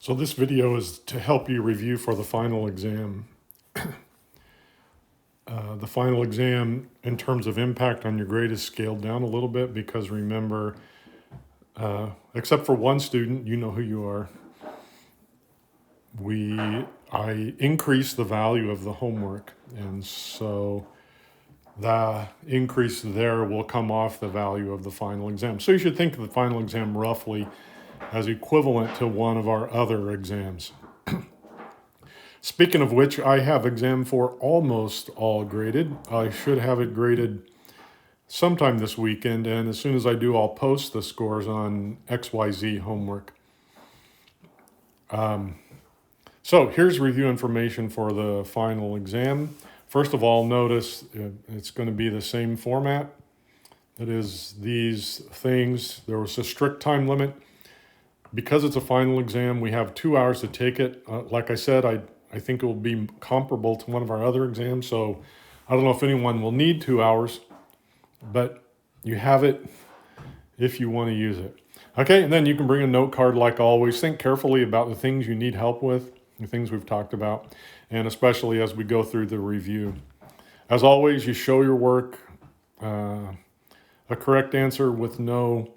So this video is to help you review for the final exam. The final exam in terms of impact on your grade is scaled down a little bit because remember, except for one student, you know who you are, I increased the value of the homework, and so the increase there will come off the value of the final exam. So you should think of the final exam roughly as equivalent to one of our other exams. Speaking of which, I have exam 4 almost all graded. I should have it graded sometime this weekend, and as soon as I do, I'll post the scores on XYZ homework. So here's review information for the final exam. First of all, notice it's going to be the same format. That is, these things, there was a strict time limit. Because it's a final exam, we have 2 hours to take it. Like I said, I think it will be comparable to one of our other exams, so I don't know if anyone will need 2 hours, but you have it if you want to use it. Okay, and then you can bring a note card like always. Think carefully about the things you need help with, the things we've talked about, and especially as we go through the review. As always, you show your work, a correct answer with no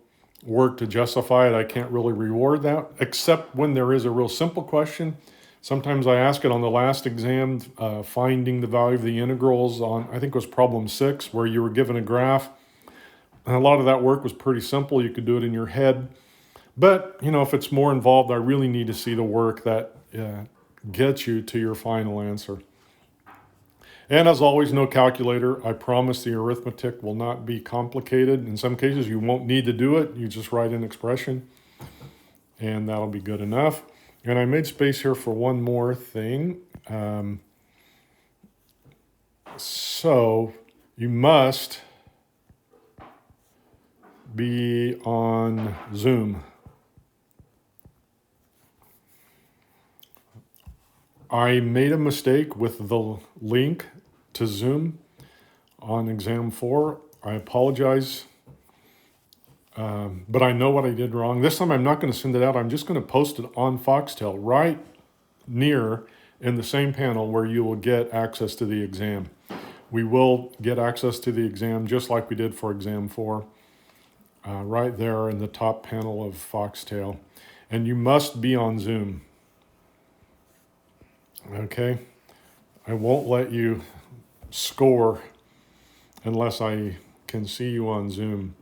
work to justify it. I can't really reward that, except when there is a real simple question. Sometimes I ask it on the last exam, finding the value of the integrals on, I think it was problem 6, where you were given a graph. And a lot of that work was pretty simple. You could do it in your head. But, if it's more involved, I really need to see the work that gets you to your final answer. And as always, no calculator. I promise the arithmetic will not be complicated. In some cases, you won't need to do it. You just write an expression, and that'll be good enough. And I made space here for one more thing. So you must be on Zoom. I made a mistake with the link to Zoom on exam 4. I apologize. But I know what I did wrong. This time I'm not going to send it out. I'm just going to post it on Foxtel right near in the same panel where you will get access to the exam. We will get access to the exam just like we did for exam 4, right there in the top panel of Foxtel. And you must be on Zoom. Okay? I won't let you score unless I can see you on Zoom.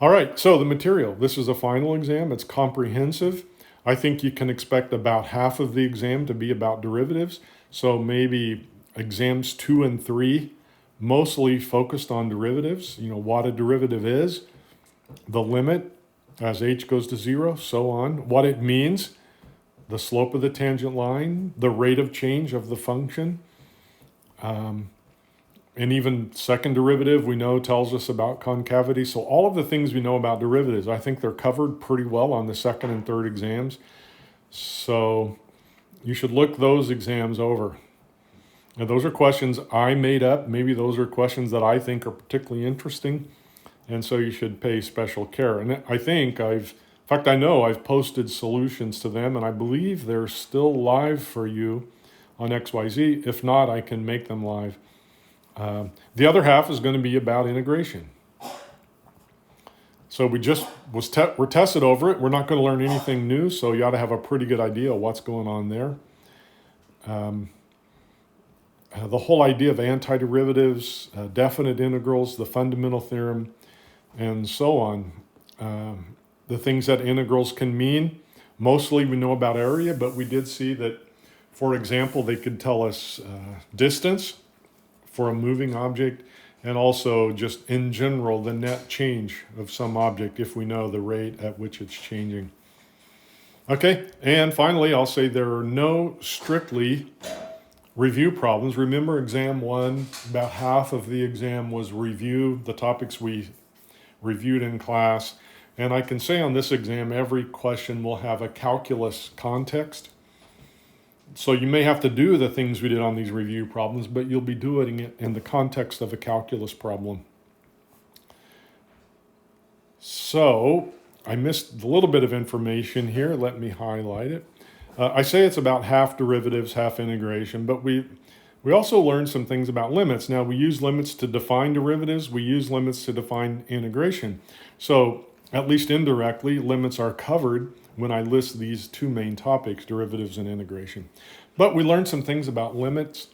All right, so the material. This is a final exam. It's comprehensive. I think you can expect about half of the exam to be about derivatives. So maybe exams 2 and 3 mostly focused on derivatives. What a derivative is, the limit as h goes to 0, so on, what it means, the slope of the tangent line, the rate of change of the function, and even second derivative we know tells us about concavity. So all of the things we know about derivatives, I think they're covered pretty well on the second and third exams. So you should look those exams over. And those are questions I made up. Maybe those are questions that I think are particularly interesting. And so you should pay special care. And I know I've posted solutions to them, and I believe they're still live for you on XYZ. If not, I can make them live. The other half is going to be about integration. So we're tested over it. We're not going to learn anything new, so you ought to have a pretty good idea of what's going on there. The whole idea of antiderivatives, definite integrals, the fundamental theorem, and so on. The things that integrals can mean. Mostly we know about area, but we did see that, for example, they could tell us distance for a moving object, and also just in general the net change of some object if we know the rate at which it's changing. Okay, and finally I'll say there are no strictly review problems. Remember exam 1, about half of the exam was review, the topics we reviewed in class. And I can say on this exam every question will have a calculus context. So you may have to do the things we did on these review problems, but you'll be doing it in the context of a calculus problem. So I missed a little bit of information here. Let me highlight it. I say it's about half derivatives, half integration, but we also learned some things about limits. Now, we use limits to define derivatives. We use limits to define integration. So, at least indirectly, limits are covered when I list these two main topics, derivatives and integration. But we learned some things about limits,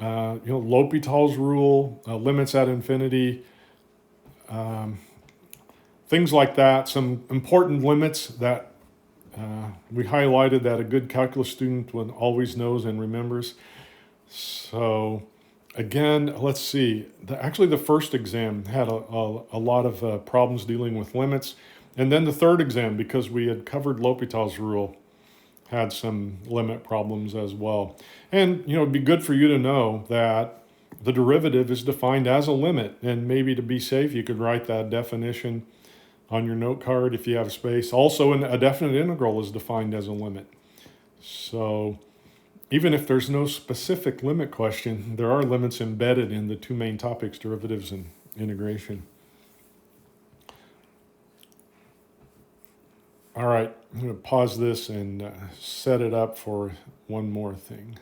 L'Hopital's rule, limits at infinity, things like that, some important limits that we highlighted that a good calculus student always knows and remembers. So again, let's see. Actually, the first exam had a lot of problems dealing with limits. And then the third exam, because we had covered L'Hopital's rule, had some limit problems as well. And, it'd be good for you to know that the derivative is defined as a limit. And maybe to be safe, you could write that definition on your note card if you have space. Also, a definite integral is defined as a limit. So even if there's no specific limit question, there are limits embedded in the two main topics, derivatives and integration. All right, I'm going to pause this and set it up for one more thing.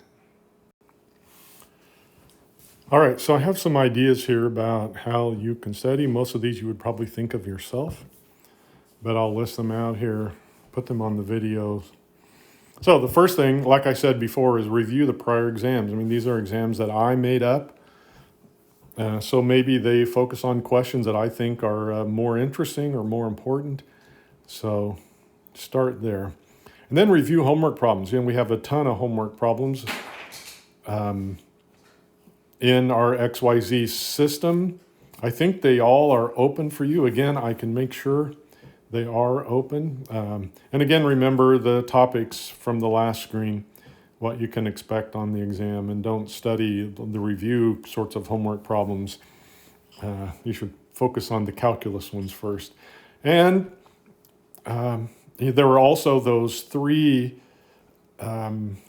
All right, so I have some ideas here about how you can study. Most of these you would probably think of yourself, but I'll list them out here, put them on the videos. So the first thing, like I said before, is review the prior exams. I mean, these are exams that I made up. So maybe they focus on questions that I think are more interesting or more important. So start there. And then review homework problems. We have a ton of homework problems in our XYZ system. I think they all are open for you. Again, I can make sure they are open. And again, remember the topics from the last screen, what you can expect on the exam, and don't study the review sorts of homework problems. You should focus on the calculus ones first. And there were also those 3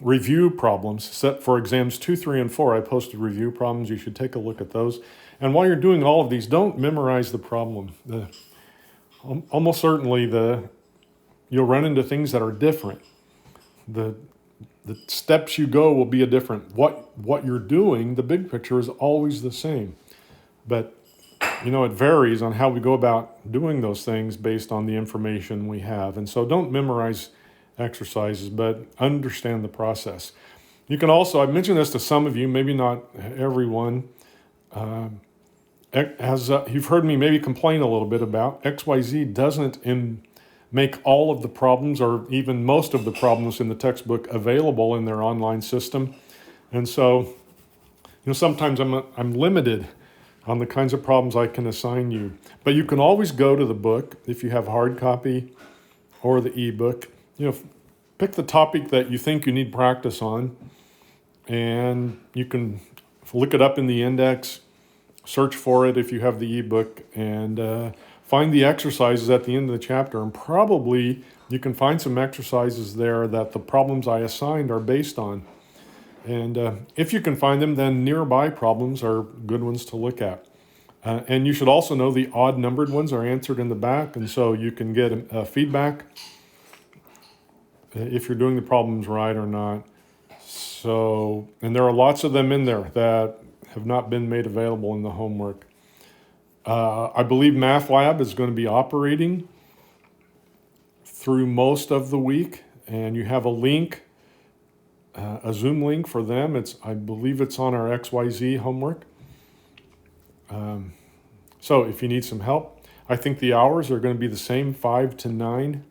review problems set for exams 2, 3, and 4. I posted review problems. You should take a look at those. And while you're doing all of these, don't memorize the problem. Almost certainly you'll run into things that are different. The steps you go will be different. What you're doing, the big picture is always the same. But it varies on how we go about doing those things based on the information we have. And so don't memorize exercises, but understand the process. You can also, I've mentioned this to some of you, maybe not everyone, as you've heard me maybe complain a little bit about, XYZ doesn't make all of the problems or even most of the problems in the textbook available in their online system. And so, sometimes I'm limited on the kinds of problems I can assign you. But you can always go to the book if you have hard copy or the ebook. Pick the topic that you think you need practice on, and you can look it up in the index, search for it if you have the ebook, and find the exercises at the end of the chapter. And probably you can find some exercises there that the problems I assigned are based on. And if you can find them, then nearby problems are good ones to look at. And you should also know the odd numbered ones are answered in the back, and so you can get feedback if you're doing the problems right or not. So, and there are lots of them in there that have not been made available in the homework. I believe Math Lab is going to be operating through most of the week, and you have a link, a Zoom link for them. I believe it's on our XYZ homework. So if you need some help, I think the hours are going to be the same, 5 to 9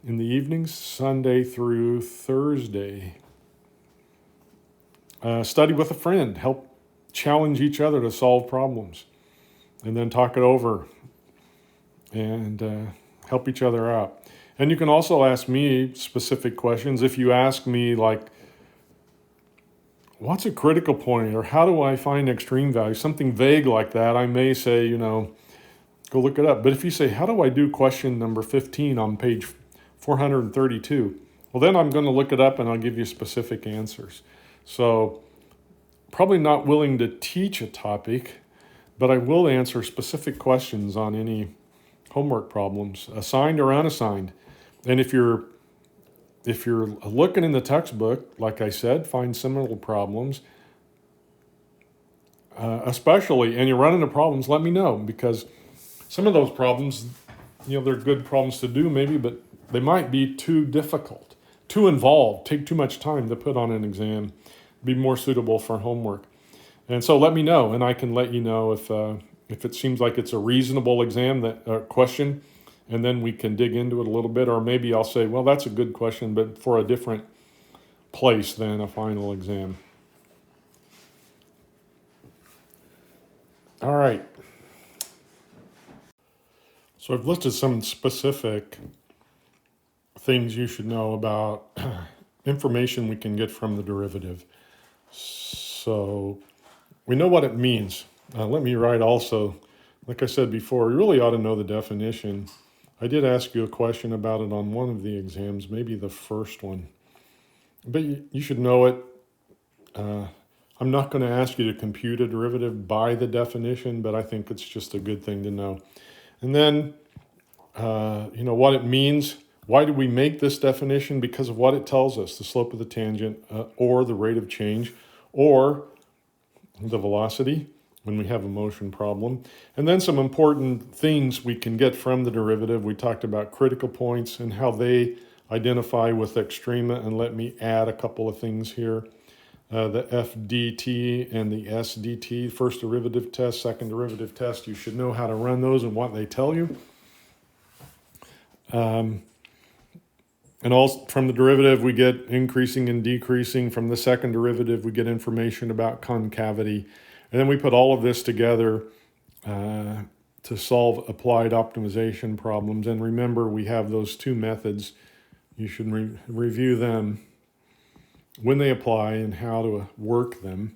in the evenings, Sunday through Thursday. Study with a friend. Help challenge each other to solve problems. And then talk it over and help each other out. And you can also ask me specific questions. If you ask me, like, what's a critical point, or how do I find extreme value, something vague like that, I may say, go look it up. But if you say, how do I do question number 15 on page 432? Well, then I'm going to look it up and I'll give you specific answers. So probably not willing to teach a topic, but I will answer specific questions on any homework problems, assigned or unassigned. And if you're looking in the textbook, like I said, find similar problems, especially, and you run into problems, let me know, because some of those problems, they're good problems to do maybe, but they might be too difficult, too involved, take too much time to put on an exam, be more suitable for homework. And so let me know, and I can let you know if it seems like it's a reasonable exam question, and then we can dig into it a little bit, or maybe I'll say, well, that's a good question, but for a different place than a final exam. All right. So I've listed some specific things you should know about information we can get from the derivative. So we know what it means. Let me write also, like I said before, you really ought to know the definition. I did ask you a question about it on one of the exams, maybe the first one. But you should know it. I'm not going to ask you to compute a derivative by the definition, but I think it's just a good thing to know. And then, what it means. Why do we make this definition? Because of what it tells us, the slope of the tangent, or the rate of change, or the velocity when we have a motion problem. And then some important things we can get from the derivative. We talked about critical points and how they identify with extrema. And let me add a couple of things here. The FDT and the SDT, first derivative test, second derivative test. You should know how to run those and what they tell you. And also from the derivative, we get increasing and decreasing. From the second derivative, we get information about concavity. And then we put all of this together to solve applied optimization problems. And remember, we have those two methods. You should review them when they apply and how to work them.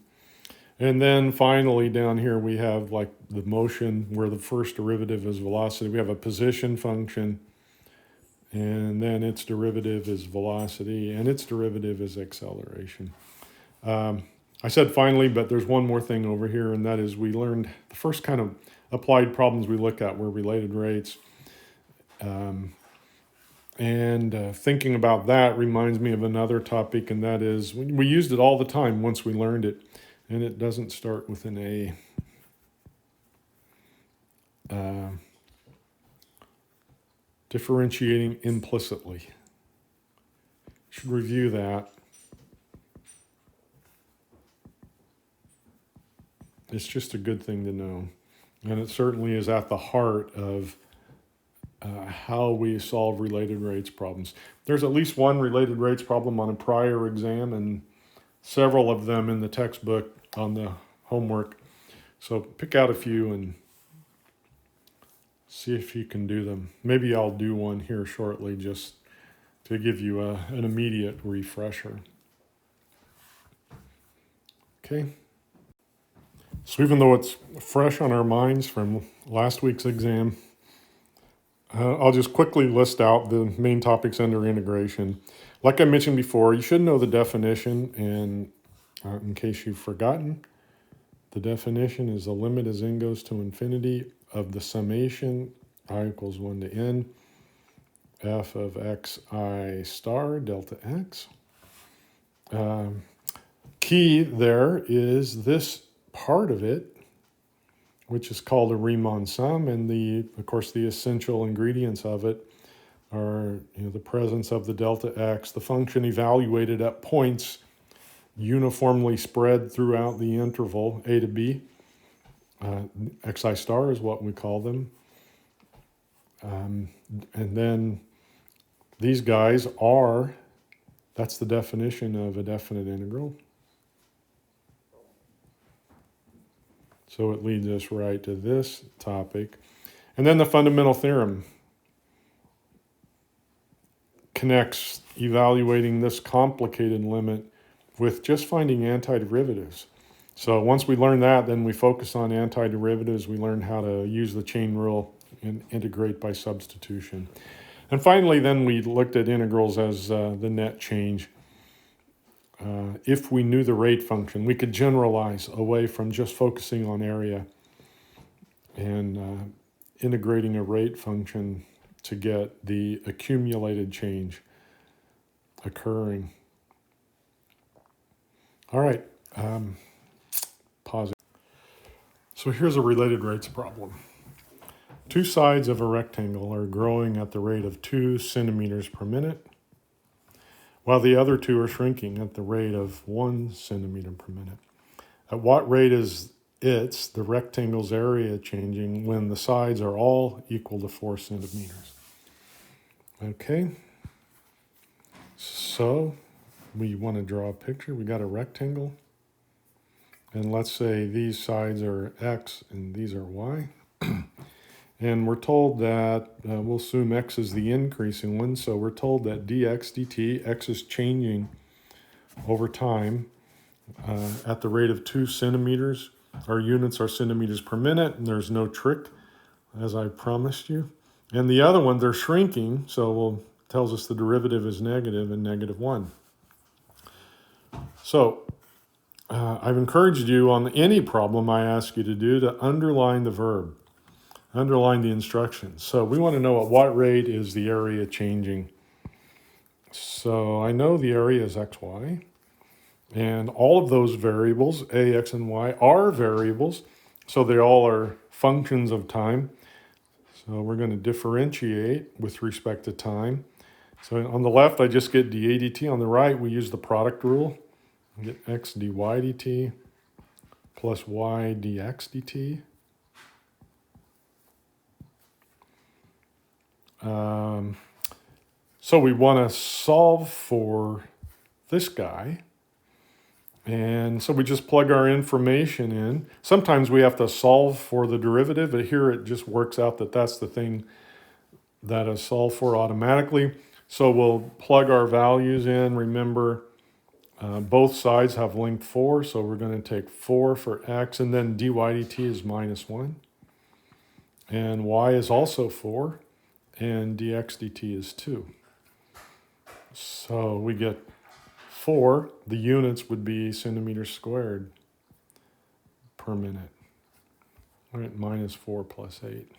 And then finally down here we have like the motion where the first derivative is velocity. We have a position function, and then its derivative is velocity, and its derivative is acceleration. I said finally, but there's one more thing over here, and that is we learned the first kind of applied problems we looked at were related rates. Thinking about that reminds me of another topic, and that is we used it all the time once we learned it, and it doesn't start with an A. Differentiating implicitly. Should review that. It's just a good thing to know, and it certainly is at the heart of how we solve related rates problems. There's at least one related rates problem on a prior exam and several of them in the textbook on the homework. So pick out a few and see if you can do them. Maybe I'll do one here shortly just to give you an immediate refresher. Okay. So even though it's fresh on our minds from last week's exam, I'll just quickly list out the main topics under integration. Like I mentioned before, you should know the definition, and in case you've forgotten, the definition is the limit as n goes to infinity of the summation I equals 1 to n f of xi star delta x. Key there is this part of it, which is called a Riemann sum, and of course the essential ingredients of it are the presence of the delta x, the function evaluated at points uniformly spread throughout the interval a to b. Xi star is what we call them. And then these guys that's the definition of a definite integral. So it leads us right to this topic. And then the fundamental theorem connects evaluating this complicated limit with just finding antiderivatives. So once we learn that, then we focus on antiderivatives. We learn how to use the chain rule and integrate by substitution. And finally, then we looked at integrals as the net change. If we knew the rate function, we could generalize away from just focusing on area. And integrating a rate function to get the accumulated change occurring. All right, pause it. So here's a related rates problem. Two sides of a rectangle are growing at the rate of 2 centimeters per minute, while the other two are shrinking at the rate of 1 centimeter per minute. At what rate is the rectangle's area changing when the sides are all equal to 4 centimeters? Okay, so we want to draw a picture. We got a rectangle, and let's say these sides are x and these are y. And we're told that, we'll assume x is the increasing one, so we're told that dx dt, x is changing over time at the rate of 2 centimeters. Our units are centimeters per minute, and there's no trick, as I promised you. And the other one, they're shrinking, so it tells us the derivative is negative and -1. So I've encouraged you on any problem I ask you to do to underline the verb. Underline the instructions. So we want to know at what rate is the area changing. So I know the area is xy, and all of those variables, a, x, and y, are variables, so they all are functions of time. So we're going to differentiate with respect to time. So on the left, I just get dA dt. On the right, we use the product rule. I get x dy dt plus y dx dt. So we want to solve for this guy. And so we just plug our information in. Sometimes we have to solve for the derivative, but here it just works out that that's the thing that is solved for automatically. So we'll plug our values in. Remember, both sides have length 4, so we're going to take 4 for x, and then dy dt is -1. And y is also 4. And dx dt is 2. So we get 4. The units would be centimeters squared per minute. All right, -4 plus 8.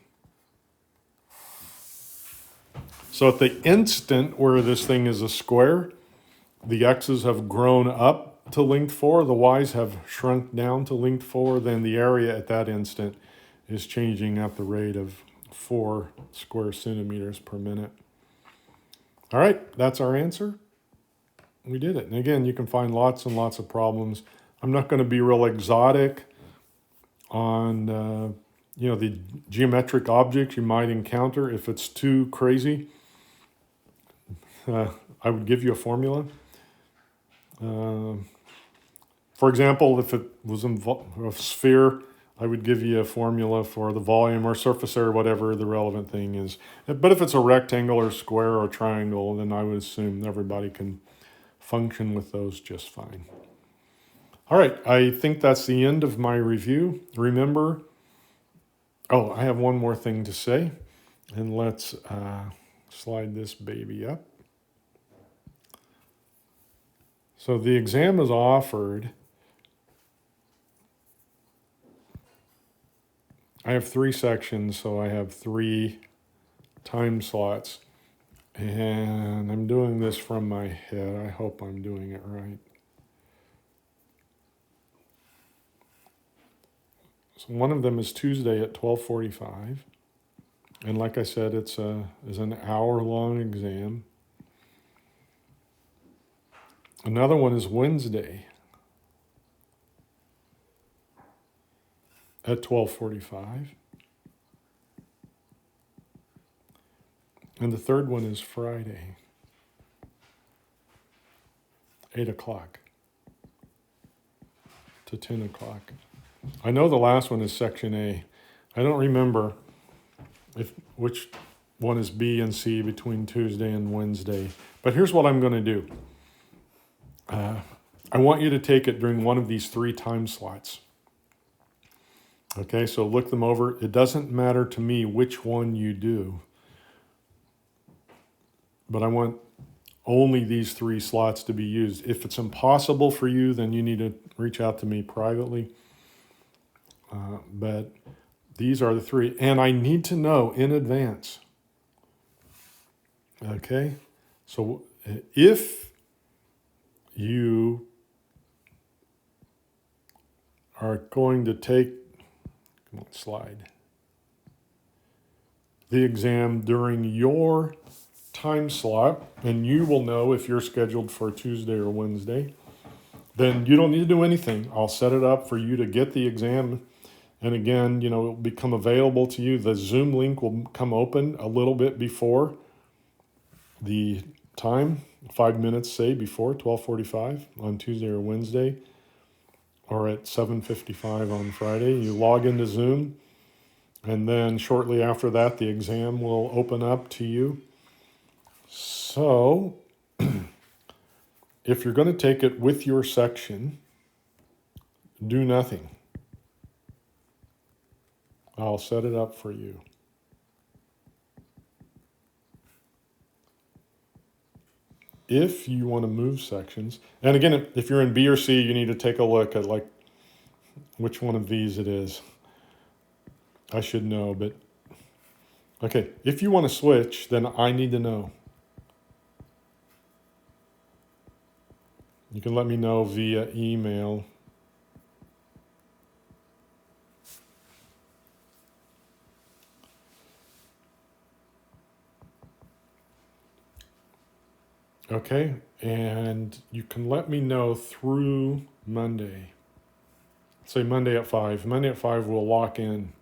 So at the instant where this thing is a square, the x's have grown up to length 4, the y's have shrunk down to length 4, then the area at that instant is changing at the rate of 4 square centimeters per minute. All right, that's our answer. We did it. And again, you can find lots and lots of problems. I'm not going to be real exotic on the geometric objects you might encounter. If it's too crazy, I would give you a formula. For example, if it was a sphere, I would give you a formula for the volume or surface area, whatever the relevant thing is. But if it's a rectangle or square or triangle, then I would assume everybody can function with those just fine. All right, I think that's the end of my review. Remember, I have one more thing to say, and let's slide this baby up. So the exam is offered. I have 3 sections, so I have 3 time slots. And I'm doing this from my head. I hope I'm doing it right. So one of them is Tuesday at 12:45. And like I said, it's an hour-long exam. Another one is Wednesday at 12:45. And the third one is Friday, 8 o'clock to 10 o'clock. I know the last one is section A. I don't remember which one is B and C between Tuesday and Wednesday. But here's what I'm going to do. I want you to take it during one of these 3 time slots. Okay, so look them over. It doesn't matter to me which one you do, but I want only these 3 slots to be used. If it's impossible for you, then you need to reach out to me privately. But These are the three. And I need to know in advance. Okay? So if you are going to take, come on, slide, the exam during your time slot, and you will know if you're scheduled for Tuesday or Wednesday, then you don't need to do anything. I'll set it up for you to get the exam. And again, you know, it'll become available to you. The Zoom link will come open a little bit before the time, 5 minutes, say, before 12:45 on Tuesday or Wednesday, or at 7:55 on Friday. You log into Zoom, and then shortly after that, the exam will open up to you. So if you're going to take it with your section, do nothing. I'll set it up for you. If you want to move sections, and again, if you're in B or C, you need to take a look at like which one of these it is. I should know, but okay, if you want to switch, then I need to know. You can let me know via email. Okay, and you can let me know through Monday. Say Monday at 5. Monday at 5 we'll lock in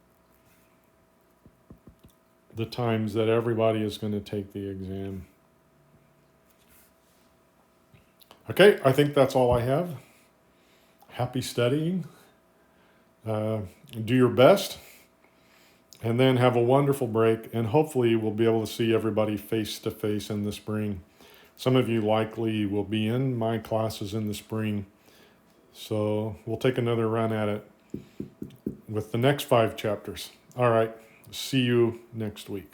the times that everybody is going to take the exam. Okay, I think that's all I have. Happy studying. Do your best. And then have a wonderful break. And hopefully we'll be able to see everybody face to face in the spring. Some of you likely will be in my classes in the spring. So we'll take another run at it with the next 5 chapters. All right. See you next week.